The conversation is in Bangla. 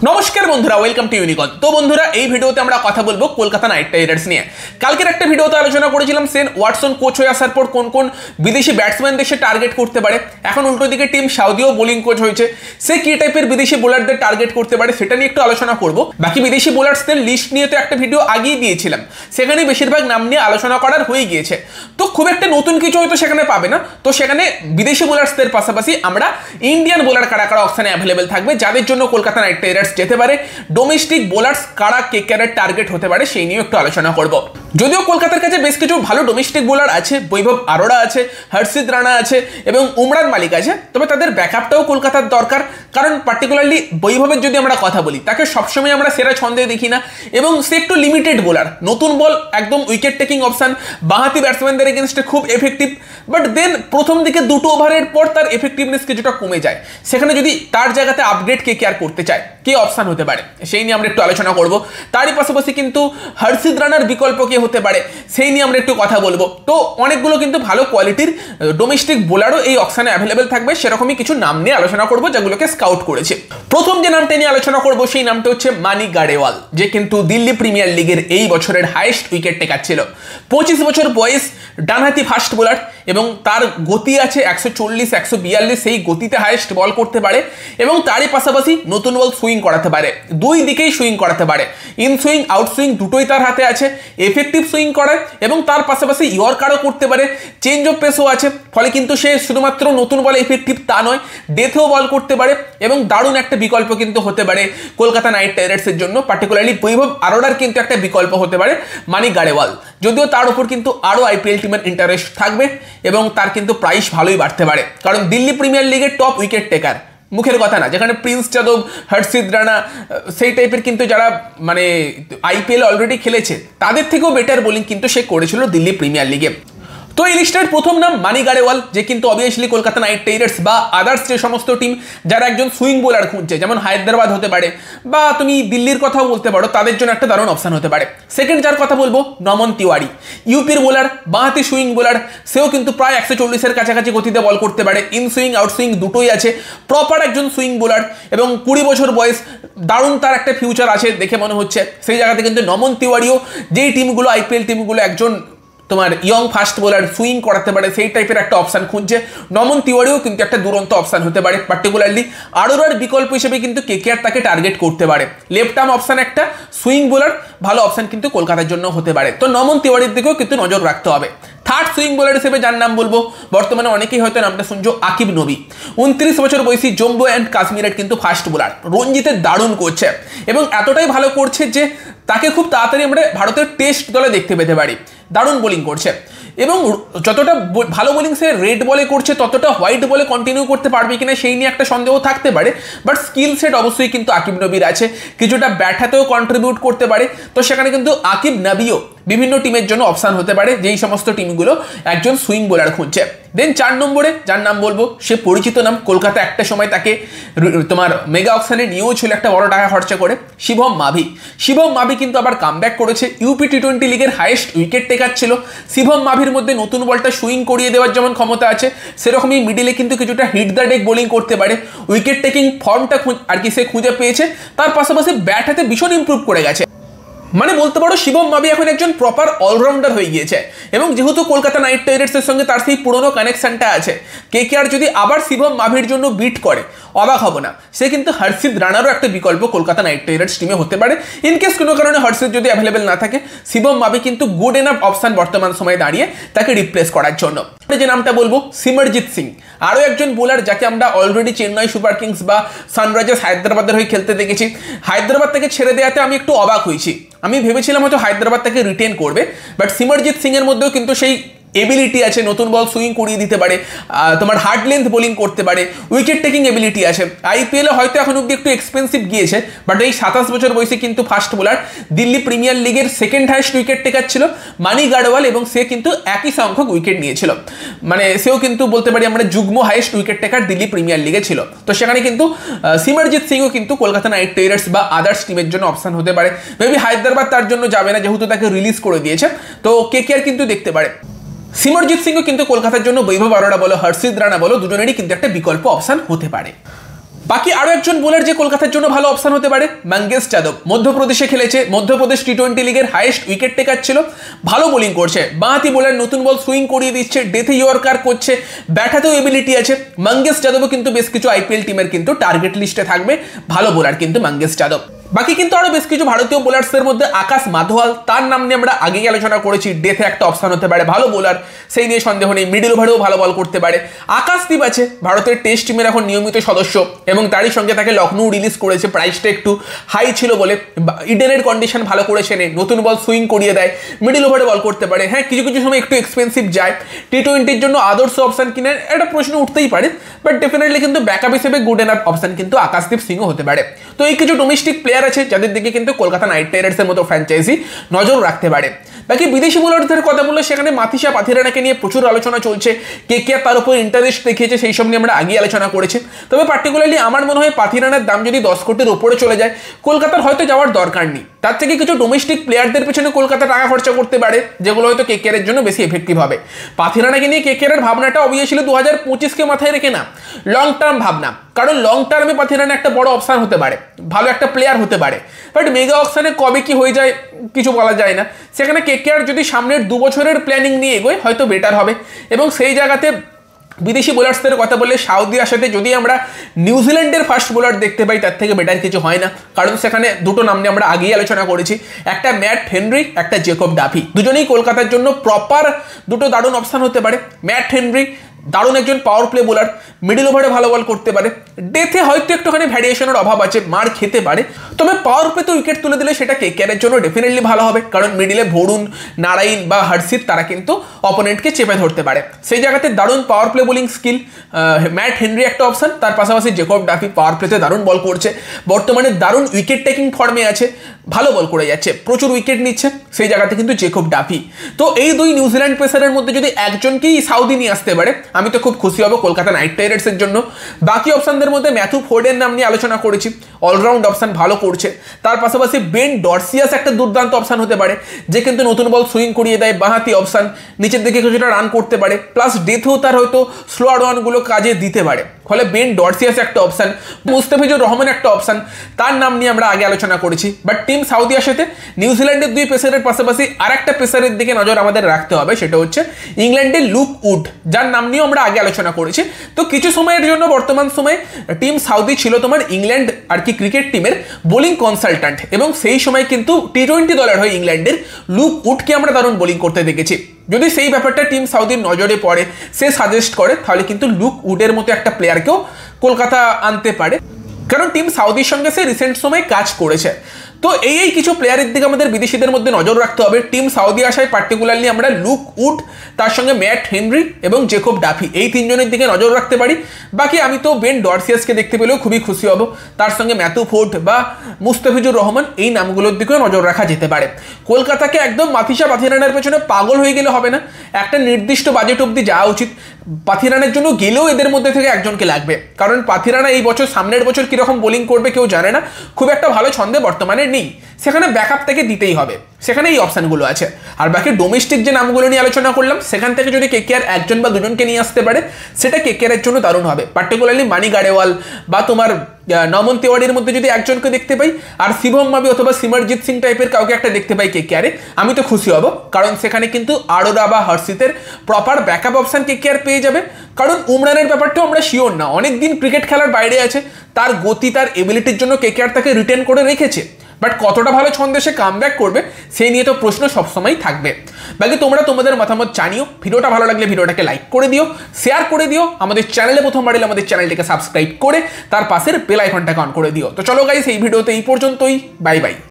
নমস্কার বন্ধুরা, ওয়েলকাম টু ইউনিকন। তো বন্ধুরা, এই ভিডিওতে আমরা কথা বলবো কলকাতা নাইট রাইডার্স নিয়ে। কালকের একটা ভিডিওতে আলোচনা করেছিলাম সেন ওয়াটসন কোচ হয়ে আসার পর কোন কোন বিদেশি ব্যাটসম্যান দেশে টার্গেট করতে পারে। এখন উল্টো দিকে টিম সাউদিও বোলিং কোচ হয়েছে, সে কি টাইপের বিদেশি বোলারদের টার্গেট করতে পারে সেটা নিয়ে একটু আলোচনা করব। বাকি বিদেশি বোলারসদের লিস্ট নিয়ে তো একটা ভিডিও আগেই দিয়েছিলাম, সেখানে বেশিরভাগ নাম নিয়ে আলোচনা করার হয়ে গিয়েছে। তো খুব একটা নতুন কিছু হয়তো সেখানে পাবে না। তো সেখানে বিদেশি বোলারসদের পাশাপাশি আমরা ইন্ডিয়ান বোলার কারা কারা অপশনে অ্যাভেলেবেল থাকবে, যাদের জন্য কলকাতা নাইট রাইডার্স যেতে পারে, ডোমেস্টিক বোলার্স কারা কেকেআরের টার্গেট হতে পারে সেই নিয়ে একটু আলোচনা করব। যদিও কলকাতার কাছে বেশ কিছু ভালো ডোমেস্টিক বোলার আছে, বৈভব আরোরা আছে, হর্ষিত রানা আছে এবং উমরান মালিক আছে, তবে তাদের ব্যাকআপটাও কলকাতার দরকার। কারণ পার্টিকুলারলি বৈভবের যদি আমরা কথা বলি, তাকে সবসময় আমরা সেরা ছন্দে দেখি না এবং সে একটু লিমিটেড বোলার। নতুন বল একদম উইকেট টেকিং অপশন, বাঁহাতি ব্যাটসম্যানদের এগেনস্টে খুব এফেক্টিভ, বাট দেন প্রথম দিকে দুটো ওভারের পর তার এফেক্টিভনেস কিছুটা কমে যায়। সেখানে যদি তার জায়গাতে আপগ্রেড কেকেআর করতে চায়, কে অপশন হতে পারে সেই নিয়ে আমরা একটু আলোচনা করব। তারই পাশাপাশি কিন্তু হর্ষিত রানার বিকল্প কে হতে পারে সেই নিয়ে আমরা একটু কথা বলবো। তো অনেকগুলো কিন্তু ভালো কোয়ালিটির ডোমেস্টিক বোলারও এই অপশনে অ্যাভেলেবেল থাকবে, সেরকমই কিছু নাম নিয়ে আলোচনা করব যেগুলোকে স্কাউট করেছে। প্রথম যে নামটা নিয়ে আলোচনা করব সেই নামটা হচ্ছে মানি গাড়েওয়াল, যে কিন্তু দিল্লি প্রিমিয়ার লিগের এই বছরের হাইয়েস্ট উইকেট টেকার ছিল। 25 বছর বয়স, ডানহাতি ফাস্ট বোলার এবং তার গতি আছে 140-142, সেই গতিতে হাইয়েস্ট বল করতে পারে এবং তারই পাশাপাশি নতুন বল সুইং করাতে পারে, দুই দিকেই সুইং করাতে পারে, ইন সুইং আউট সুইং দুটোই তার হাতে আছে, এফেক্টিভ সুইং করে এবং তার পাশাপাশি ইয়র্কারও করতে পারে, চেঞ্জ অফ পেসও আছে। ফলে কিন্তু সে শুধুমাত্র নতুন বলে এফেক্টিভ তা নয়, ডেথেও বল করতে পারে এবং দারুণ একটা বিকল্প কিন্তু হতে পারে কলকাতা নাইট রাইডার্সের জন্য। পার্টিকুলারলি বৈভব আরোরার কিন্তু একটা বিকল্প হতে পারে মানি গাড়েওয়াল, যদিও তার উপর কিন্তু আরও আইপিএল টিমের ইন্টারেস্ট থাকবে এবং তার কিন্তু প্রাইস ভালোই বাড়তে পারে। কারণ দিল্লি প্রিমিয়ার লিগের টপ উইকেট টেকার, মুখের কথা না, যেখানে প্রিন্স যাদব, হর্ষিত রানা সেই টাইপের কিন্তু যারা মানে আইপিএল অলরেডি খেলেছে, তাদের থেকেও বেটার বোলিং কিন্তু সে করেছিল দিল্লি প্রিমিয়ার লিগে। তো এই লিস্টের প্রথম নাম মানি গাড়েওয়াল, যে কিন্তু অবভিয়াসলি কলকাতা নাইট রাইডার্স বা আদার্স যে সমস্ত টিম যারা একজন সুইং বোলার খুঁজছে, যেমন হায়দ্রাবাদ হতে পারে বা তুমি দিল্লির কথাও বলতে পারো, তাদের জন্য একটা দারুণ অপশন হতে পারে। সেকেন্ড যার কথা বলবো, নমন তিওয়ারি, ইউপির বোলার, বাঁহাতি সুইং বোলার, সেও কিন্তু প্রায় 140-এর কাছাকাছি গতিতে বল করতে পারে, ইন সুইং আউট সুইং দুটোই আছে, প্রপার একজন সুইং বোলার এবং 20 বছর বয়স, দারুণ তার একটা ফিউচার আছে দেখে মনে হচ্ছে। সেই জায়গাতে কিন্তু নমন তিওয়ারিও যেই টিমগুলো আইপিএল টিমগুলো একজন তোমার ইয়ং ফাস্ট বোলার সুইং করাতে পারে সেই টাইপের একটা অপশন খুঁজছে, নমন তিওয়ারিও কিন্তু একটা দুরন্ত অপশন হতে পারে। পার্টিকুলারলি আরোরার বিকল্প হিসেবে কিন্তু কেকেআর তাকে টার্গেট করতে পারে। লেফট আর্ম অপশন একটা সুইং বোলার, ভালো অপশন কিন্তু কলকাতার জন্য হতে পারে। তো নমন তিওয়ারির দিকেও কিন্তু নজর রাখতে হবে। থার্ড সুইং বোলার হিসেবে যার নাম বলবো, বর্তমানে অনেকেই হয়তো নামটা শুনছো, আকিব নবী, 29 বছর বয়সী, জম্মু অ্যান্ড কাশ্মীরের কিন্তু ফাস্ট বোলার, রঞ্জিতের দারুণ করছে এবং এতটাই ভালো করছে যে তাকে খুব তাড়াতাড়ি আমরা ভারতের টেস্ট দলে দেখতে পেতে পারি। দারুণ বোলিং করছে এবং যতটা ভালো বোলিং সে রেড বলে করছে, ততটা হোয়াইট বলে কন্টিনিউ করতে পারবে কিনা সেই নিয়ে একটা সন্দেহ থাকতে পারে। বাট স্কিল সেট অবশ্যই কিন্তু আকিব নবীর আছে, কিছুটা ব্যাট হাতেও কন্ট্রিবিউট করতে পারে। তো সেখানে কিন্তু আকিব নবীও বিভিন্ন টিমের জন্য অপশান হতে পারে, যেই সমস্ত টিমগুলো একজন সুইং বোলার খুঁজছে। দেন 4 নম্বরে যার নাম বলবো, সে পরিচিত নাম, কলকাতা একটা সময় তাকে তোমার মেগা অপশানে নিয়েও ছিল একটা বড় টাকা খরচা করে, শিবম মাভি। শিবম মাভি কিন্তু আবার কামব্যাক করেছে, ইউপি টি20 লিগের হাইয়েস্ট উইকেট টেকার ছিল। শিবম মাভির মধ্যে নতুন বলটা সুইং করিয়ে দেওয়ার যেমন ক্ষমতা আছে, সেরকমই মিডিলে কিন্তু কিছুটা হিট দ্য ডেক বোলিং করতে পারে। উইকেট টেকিং ফর্মটা আর কি সে খুঁজে পেয়েছে, তার পাশাপাশি ব্যাট হাতে ভীষণ ইম্প্রুভ করে গেছে। মানে বলতে পারো শিবম মাভি এখন একজন প্রপার অলরাউন্ডার হয়ে গিয়েছে এবং যেহেতু কলকাতা নাইট রাইডার্সের সঙ্গে তার সেই পুরনো কানেকশনটা আছে, কেকেআর যদি আবার শিবম মাভির জন্য বিট করে অবাক হব না। সে কিন্তু হর্ষিত রানারও একটা বিকল্প কলকাতা নাইট রাইডার্স টিমে হতে পারে। ইনকেস কোনো কারণে হর্ষিত যদি অ্যাভেলেবেল না থাকে, শিবম মাভি কিন্তু গুড এনাফ অপশন বর্তমান সময়ে দাঁড়িয়ে তাকে রিপ্লেস করার জন্য। যে নামটা বলবো, সিমরজিৎ সিং, আরও একজন বোলার যাকে আমরা অলরেডি চেন্নাই সুপার কিংস বা সানরাইজার্স হায়দ্রাবাদের হয়ে খেলতে দেখেছি। হায়দ্রাবাদ থেকে ছেড়ে দেওয়াতে আমি একটু অবাক হয়েছি, আমি ভেবেছিলাম হয়তো হায়দ্রাবাদ তাকে রিটেন করবে, বাট সিমরজিৎ সিং এর মধ্যেও কিন্তু সেই এবিলিটি আছে, নতুন বল সুইং করিয়ে দিতে পারে, তোমার হার্ড লেন্থ বোলিং করতে পারে, উইকেট টেকিং এবিলিটি আছে। আইপিএলে হয়তো এখন অব্দি একটু এক্সপেন্সিভ গিয়েছে, বাট এই 27 বছর বয়সে কিন্তু ফাস্ট বোলার, দিল্লি প্রিমিয়ার লিগের সেকেন্ড হাইয়েস্ট উইকেট টেকার ছিল মানি গাড়ওয়াল এবং সে কিন্তু একই সংখ্যক উইকেট নিয়েছিল। মানে সেও কিন্তু বলতে পারি আমরা যুগ্ম highest wicket taker Delhi premier লিগে ছিল। তো সেখানে কিন্তু সিমরজিৎ সিংও কিন্তু কলকাতা নাইট রাইডার্স বা আদার্স টিমের জন্য অপশন হতে পারে। মেবি হায়দ্রাবাদ তার জন্য যাবে না, যেহেতু তাকে রিলিজ করে দিয়েছে। তো কেকেআর কিন্তু দেখতে পারে। সিমরজিৎ সিংও কিন্তু কলকাতার জন্য বৈভব আরোরা বলো, হর্ষিত রানা বলো, দুজনেরই কিন্তু একটা বিকল্প অপশন হতে পারে। বাকি আরো একজন বোলার যে কলকাতার জন্য ভালো অপশন হতে পারে, মঙ্গেশ যাদব। মধ্যপ্রদেশে খেলেছে, মধ্যপ্রদেশ টি-20 লিগের হাইয়েস্ট উইকেট টেকার ছিল, ভালো বোলিং করছে, বাঁহাতি বোলার, নতুন বল সুইং করিয়ে দিচ্ছে, ডেথে ইয়র্কার করছে, ব্যাটাতেও এবিলিটি আছে। মঙ্গেশ যাদবও কিন্তু বেশ কিছু আইপিএল টিমের কিন্তু টার্গেট লিস্টে থাকবে, ভালো বোলার কিন্তু মঙ্গেশ যাদব। বাকি কিন্তু আরো বেশ কিছু ভারতীয় বোলার্সের মধ্যে আকাশ মাধওয়াল, তার নাম নিয়ে আমরা আগেই আলোচনা করেছি, ডেথে একটা অপশন হতে পারে, ভালো বোলার, সেই নিয়ে সন্দেহ নেই। মিডল ওভারেও ভালো বল করতে পারে। আকাশদীপ আছে, ভারতের টেস্ট টিমের এখন নিয়মিত সদস্য, এবং তারই সঙ্গে তাকে লখনৌ রিলিজ করেছে, প্রাইসটা একটু হাই ছিল বলে। ইডেনের কন্ডিশন ভালো করেছে, নতুন বল সুইং করিয়ে দেয়, মিডল ওভারে বল করতে পারে। হ্যাঁ, কিছু কিছু সময় একটু এক্সপেন্সিভ যায়, টি-20-র জন্য আদর্শ অপশন কিনে একটা প্রশ্ন উঠতেই পারে, বাট ডেফিনেটলি কিন্তু ব্যাকআপ হিসেবে গুড এনাফ অপশন কিন্তু আকাশদীপ সিংও হতে পারে। তো এই কিছু ডোমেস্টিক প্লেয়ার আছে যাদের দিকে কিন্তু কলকাতা নাইট রাইডার্সের মতো ফ্র্যাঞ্চাইজি নজর রাখতে পারে। বাকি বিদেশি বোলারদের কথা বললে সেখানে মাথিসা পাথিরানাকে নিয়ে প্রচুর আলোচনা চলছে, কে তার উপর ইন্টারেস্ট দেখিয়েছে, সেই সব নিয়ে আমরা আগে আলোচনা করেছি। তবে পার্টিকুলারলি আমার মনে হয় পাথিরানার দাম যদি 10 কোটির উপরে চলে যায়, কলকাতার হয়তো যাওয়ার দরকার নেই। তার থেকে কিছু ডোমেস্টিক প্লেয়ারদের পেছনে কলকাতা টাকা খরচা করতে পারে, যেগুলো হয়তো কেকেআরের জন্য বেশি এফেক্টিভ হবে। পাথিরানাকে নিয়ে কেকেআরের ভাবনাটা অবভিয়াসলি 2025কে মাথায় রেখে না, লং টার্ম ভাবনা, কারণ লং টার্মে পাথিরানা একটা বড় অপশন হতে পারে, ভালো একটা প্লেয়ার হতে পারে। বাট মেগা অপশনে কবে কি হয়ে যায় কিছু বলা যায় না। সেখানে কেকেআর যদি সামনের 2 বছরের প্ল্যানিং নিয়ে এগোয় হয়তো বেটার হবে। এবং সেই জায়গাতে বিদেশি বোলার্সদের কথা বললে সাউদি আসাতে যদি আমরা নিউজিল্যান্ডের ফার্স্ট বোলার দেখতে পাই, তার থেকে বেটার কিছু হয় না, কারণ সেখানে দুটো নাম নিয়ে আমরা আগেই আলোচনা করেছি, একটা ম্যাট হেনরি, একটা জেকব ডাফি। দুজনেই কলকাতার জন্য প্রপার দুটো দারুণ অপশন হতে পারে। ম্যাট হেনরি দারুণ একজন পাওয়ার প্লে বোলার, মিডল ওভারে ভালো বল করতে পারে, ডেথে হয়তো একটুখানি ভ্যারিয়েশনের অভাব আছে, মার খেতে পারে, তবে পাওয়ার প্লেতে উইকেট তুলে দিলে সেটা কেকেআরের জন্য ডেফিনেটলি ভালো হবে, কারণ মিডিলে ভরুণ, নারাইন বা হর্ষিত তারা কিন্তু অপোনেন্টকে চেপে ধরতে পারে। সেই জায়গাতে দারুণ power play bowling skill, Matt Henry একটা অপশন, তার পাশাপাশি জেকব ডাফি পাওয়ার প্লেতে দারুণ বল করছে, বর্তমানে দারুণ উইকেট টেকিং ফর্মে আছে, ভালো বল করে যাচ্ছে, প্রচুর উইকেট নিচ্ছে, সেই জায়গাতে কিন্তু জেকব ডাফি। তো এই দুই নিউজিল্যান্ড পেসারের মধ্যে যদি একজনকেই সাউদি নিয়ে আসতে পারে, আমি তো খুব খুশি হব কলকাতা নাইট রাইডার্সের জন্য। বাকি অপশনদের মধ্যে ম্যাথু ফোর্ডের নাম নিয়ে আলোচনা করেছি, অলরাউন্ড অপশন ভালো করছে। তার পাশাপাশি বেন ডর্সিয়াস একটা দুর্দান্ত অপশন হতে পারে, যে কিন্তু নতুন বল সুইং করিয়ে দেয়, বাঁহাতি অপশন, নিচের দিকে কিছুটা রান করতে পারে, প্লাস ডেথেও তার হয়তো স্লোয়ার রানগুলো কাজে দিতে পারে, ফলে বেন ডর্সিয়াস একটা অপশন, মুস্তাফিজুর রহমান একটা অপশন, তার নাম নিয়ে আমরা আগে আলোচনা করেছি। বাট টিম সাউদি আসাতে নিউজিল্যান্ডের দুই পেসারের পাশাপাশি আর একটা পেসারের দিকে নজর আমাদের রাখতে হবে, সেটা হচ্ছে ইংল্যান্ডের লুক উড, যার নাম নিয়েও আমরা আগে আলোচনা করেছি। তো কিছু সময়ের জন্য বর্তমান সময়ে টিম সাউদি ছিল তোমার ইংল্যান্ড আর কি ক্রিকেট টিমের বোলিং কনসালট্যান্ট, এবং সেই সময় কিন্তু টি-20 দলের হয়ে ইংল্যান্ডের লুক উডকে আমরা দারুণ বোলিং করতে দেখেছি। যদি সেই ব্যাপারটা টিম সাউদির নজরে পড়ে, সে সাজেস্ট করে, তাহলে কিন্তু লুক উডের মতো একটা প্লেয়ারকেও কলকাতা আনতে পারে, কারণ টিম সাউদির সঙ্গে সে রিসেন্ট সময় কাজ করেছে। তো এই কিছু প্লেয়ারের দিকে আমাদের বিদেশিদের মধ্যে নজর রাখতে হবে। টিম সাউদি আসায় পার্টিকুলারলি আমরা লুক উড, তার সঙ্গে ম্যাট হেনরি এবং জেকব ডাফি, এই তিনজনের দিকে নজর রাখতে পারি। বাকি আমি তো বেন ডর্সিয়াসকে দেখতে পেলেও খুবই খুশি হব, তার সঙ্গে ম্যাথু ফোর্ড বা মুস্তাফিজুর রহমান, এই নামগুলোর দিকেও নজর রাখা যেতে পারে। কলকাতাকে একদম মাথিসা পাথিরানার পেছনে পাগল হয়ে গেলে হবে না, একটা নির্দিষ্ট বাজেট অবধি যাওয়া উচিত। পাথিরানার জন্য গেলেও এদের মধ্যে থেকে একজনকে লাগবে, কারণ পাথিরানা এই বছর, সামনের বছর কিরকম বোলিং করবে কেউ জানে না, খুব একটা ভালো ছন্দে বর্তমানে নেই, সেখানে ব্যাকআপ থেকে দিতেই হবে, সেখানে এই অপশানগুলো আছে। আর বাকি ডোমেস্টিক যে নামগুলো নিয়ে আলোচনা করলাম, সেখান থেকে যদি কেকেআর একজন বা দুজনকে নিয়ে আসতে পারে, সেটা কেকেআরের জন্য দারুণ হবে। পার্টিকুলারলি মানি গাড়েওয়াল বা তোমার নমন তেওয়ারির মধ্যে যদি একজনকে দেখতে পাই, আর শিবম মাবি অথবা সিমরজিৎ সিং টাইপের কাউকে একটা দেখতে পাই কেকেআরে, আমি তো খুশি হব, কারণ সেখানে কিন্তু আরোরা বা হর্ষিতের প্রপার ব্যাকআপ অপশান কেকেআর পেয়ে যাবে। কারণ উমরানের ব্যাপারটাও আমরা শিওর না, অনেকদিন ক্রিকেট খেলার বাইরে আছে, তার গতি, তার এবিলিটির জন্য কেকেআর তাকে রিটেন করে রেখেছে, বাট কতটা ভালো ছন্দে সে কামব্যাক করবে সেই নিয়ে তো প্রশ্ন সবসময় থাকবে। বাকি তোমরা তোমাদের মতামত জানিও। ভিডিওটা ভালো লাগলে ভিডিওটাকে লাইক করে দিও, শেয়ার করে দিও, আমাদের চ্যানেলে প্রথমবার এলে আমাদের চ্যানেলটিকে সাবস্ক্রাইব করে তার পাশের বেল আইকনটাকে অন করে দিও। তো চলো গাইস, এই ভিডিওতে এই পর্যন্তই, বাই বাই।